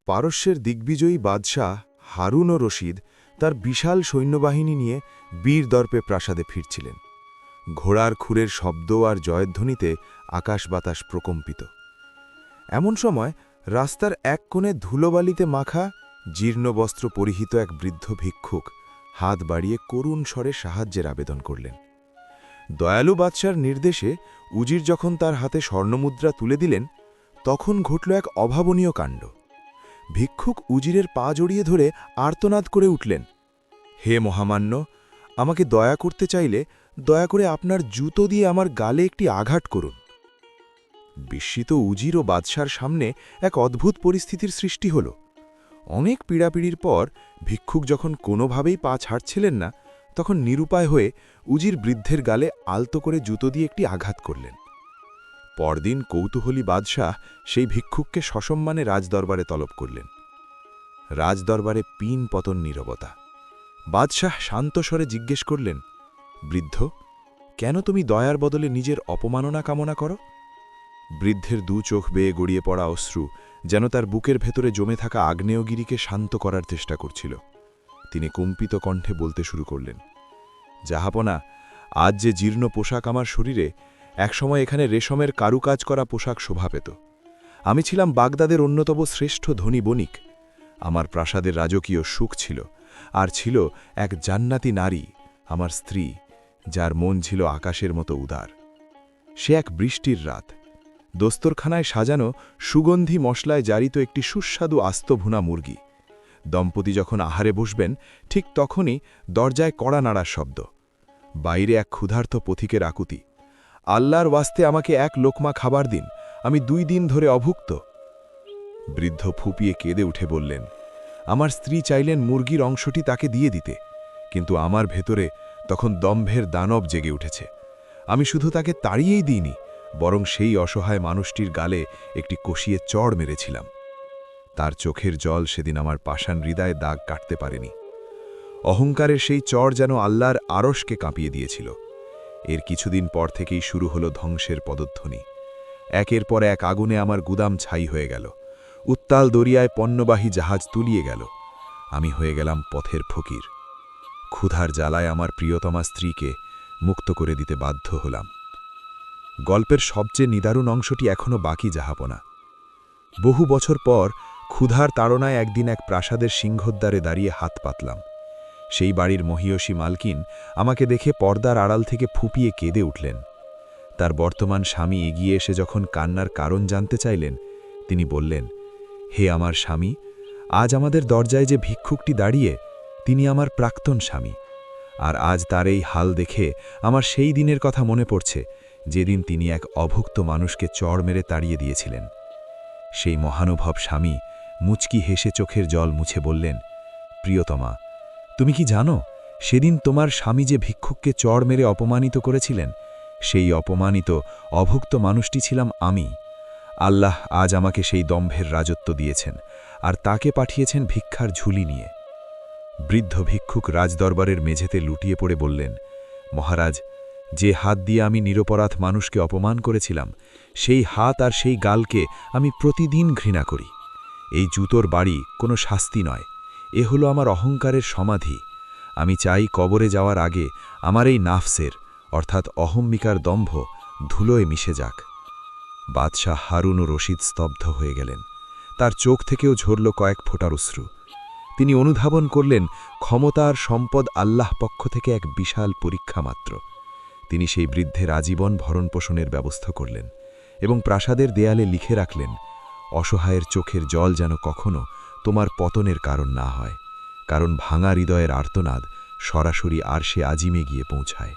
পারস্যের দিগ্বিজয়ী বাদশাহ হারুন ও রশিদ তার বিশাল সৈন্যবাহিনী নিয়ে বীর দর্পে প্রাসাদে ফিরছিলেন। ঘোড়ার খুরের শব্দ আর জয়ধ্বনিতে আকাশ বাতাস প্রকম্পিত। এমন সময় রাস্তার এক কোণে ধুলোবালিতে মাখা জীর্ণ বস্ত্র পরিহিত এক বৃদ্ধ ভিক্ষুক হাত বাড়িয়ে করুণ স্বরে সাহায্যের আবেদন করলেন। দয়ালু বাদশার নির্দেশে উজির যখন তার হাতে স্বর্ণমুদ্রা তুলে দিলেন, তখন ঘটল এক অভাবনীয় কাণ্ড। ভিক্ষুক উজিরের পা জড়িয়ে ধরে আর্তনাদ করে উঠলেন, হে মহামান্য, আমাকে দয়া করতে চাইলে দয়া করে আপনার জুতো দিয়ে আমার গালে একটি আঘাত করুন। বিস্মিত উজির ও বাদশার সামনে এক অদ্ভুত পরিস্থিতির সৃষ্টি হল। অনেক পীড়াপিড়ির পর ভিক্ষুক যখন কোনোভাবেই পা ছাড়ছিলেন না, তখন নিরুপায় হয়ে উজির বৃদ্ধের গালে আলতো করে জুতো দিয়ে একটি আঘাত করলেন। পরদিন কৌতূহলী বাদশাহ সেই ভিক্ষুককে সসম্মানে রাজদরবারে তলব করলেন। রাজদরবারে পিন পতন নীরবতা। বাদশাহ শান্ত স্বরে জিজ্ঞেস করলেন, বৃদ্ধ, কেন তুমি দয়ার বদলে নিজের অপমাননা কামনা করো? বৃদ্ধের দু চোখ বেয়ে গড়িয়ে পড়া অশ্রু যেন তার বুকের ভেতরে জমে থাকা আগ্নেয়গিরিকে শান্ত করার চেষ্টা করছিল। তিনি কম্পিত কণ্ঠে বলতে শুরু করলেন, জাহাপনা, আজ যে জীর্ণ পোশাক আমার শরীরে, একসময় এখানে রেশমের কারুকাজ করা পোশাক শোভা পেত। আমি ছিলাম বাগদাদের অন্যতম শ্রেষ্ঠ ধনী বণিক। আমার প্রাসাদের রাজকীয় সুখ ছিল, আর ছিল এক জান্নাতি নারী, আমার স্ত্রী, যার মন ছিল আকাশের মতো উদার। সে এক বৃষ্টির রাত। দস্তরখানায় সাজানো সুগন্ধি মশলায় জারিত একটি সুস্বাদু আস্ত ভুনা মুরগি। দম্পতি যখন আহারে বসবেন, ঠিক তখনই দরজায় কড়া নাড়ার শব্দ। বাইরে এক ক্ষুধার্ত পথিকের আকুতি, আল্লাহর ওয়াস্তে আমাকে এক লোকমা খাবার দিন, আমি 2 দিন ধরে অভুক্ত। বৃদ্ধ ফুপিয়ে কেঁদে উঠে বললেন, আমার স্ত্রী চাইলেন মুরগির অংশটি তাকে দিয়ে দিতে, কিন্তু আমার ভেতরে তখন দম্ভের দানব জেগে উঠেছে। আমি শুধু তাকে তাড়িয়েই দিইনি, বরং সেই অসহায় মানুষটির গালে একটি কষিয়ে চড় মেরেছিলাম। তার চোখের জল সেদিন আমার পাষাণ হৃদয়ে দাগ কাটতে পারেনি। অহংকারের সেই চড় যেন আল্লাহর আরশকে কাঁপিয়ে দিয়েছিল। এর কিছুদিন পর থেকেই শুরু হলো ধ্বংসের পদধ্বনি। একের পর এক আগুনে আমার গুদাম ছাই হয়ে গেল। উত্তাল দরিয়ায় পণ্যবাহী জাহাজ তুলিয়ে গেল। আমি হয়ে গেলাম পথের ফকির। ক্ষুধার জ্বালায় আমার প্রিয়তমা স্ত্রীকে মুক্ত করে দিতে বাধ্য হলাম। গল্পের সবচেয়ে নিদারুণ অংশটি এখনও বাকি, জাহাপনা। বহু বছর পর ক্ষুধার তাড়নায় একদিন এক প্রাসাদের সিংহদ্বারে দাঁড়িয়ে হাত পাতলাম। সেই বাড়ির মহিয়সী মালকিন আমাকে দেখে পর্দার আড়াল থেকে ফুপিয়ে কেঁদে উঠলেন। তার বর্তমান স্বামী এগিয়ে এসে যখন কান্নার কারণ জানতে চাইলেন, তিনি বললেন, হে আমার স্বামী, আজ আমাদের দরজায় যে ভিক্ষুকটি দাঁড়িয়ে, তিনি আমার প্রাক্তন স্বামী। আর আজ তার এই হাল দেখে আমার সেই দিনের কথা মনে পড়ছে, যেদিন তিনি এক অভুক্ত মানুষকে চড় মেরে তাড়িয়ে দিয়েছিলেন। সেই মহানুভব স্বামী মুচকি হেসে চোখের জল মুছে বললেন, প্রিয়তমা, তুমি কি জানো, সেদিন তোমার স্বামী যে ভিক্ষুককে চড় মেরে অপমানিত করেছিলেন, সেই অপমানিত অভুক্ত মানুষটি ছিলাম আমি। আল্লাহ আজ আমাকে সেই দম্ভের রাজত্ব দিয়েছেন, আর তাকে পাঠিয়েছেন ভিক্ষার ঝুলি নিয়ে। বৃদ্ধ ভিক্ষুক রাজদরবারের মেঝেতে লুটিয়ে পড়ে বললেন, মহারাজ, যে হাত দিয়ে আমি নিরপরাধ মানুষকে অপমান করেছিলাম, সেই হাত আর সেই গালকে আমি প্রতিদিন ঘৃণা করি। এই জুতোর বাড়ি কোনো শাস্তি নয়, এ হলো আমার অহংকারের সমাধি। আমি চাই কবরে যাওয়ার আগে আমার এই নাফসের, অর্থাৎ অহম্মিকার দম্ভ ধুলোয় মিশে যাক। বাদশাহ হারুন ও রশিদ স্তব্ধ হয়ে গেলেন। তার চোখ থেকেও ঝরল কয়েক ফোঁটার অশ্রু। তিনি অনুধাবন করলেন, ক্ষমতা আর সম্পদ আল্লাহ পক্ষ থেকে এক বিশাল পরীক্ষা মাত্র। তিনি সেই বৃদ্ধের আজীবন ভরণপোষণের ব্যবস্থা করলেন এবং প্রাসাদের দেয়ালে লিখে রাখলেন, অসহায়ের চোখের জল যেন কখনো তোমার পতনের কারণ না হয়, কারণ ভাঙা হৃদয়ের আর্তনাদ সরাসরি আরশে আজিমে গিয়ে পৌঁছায়।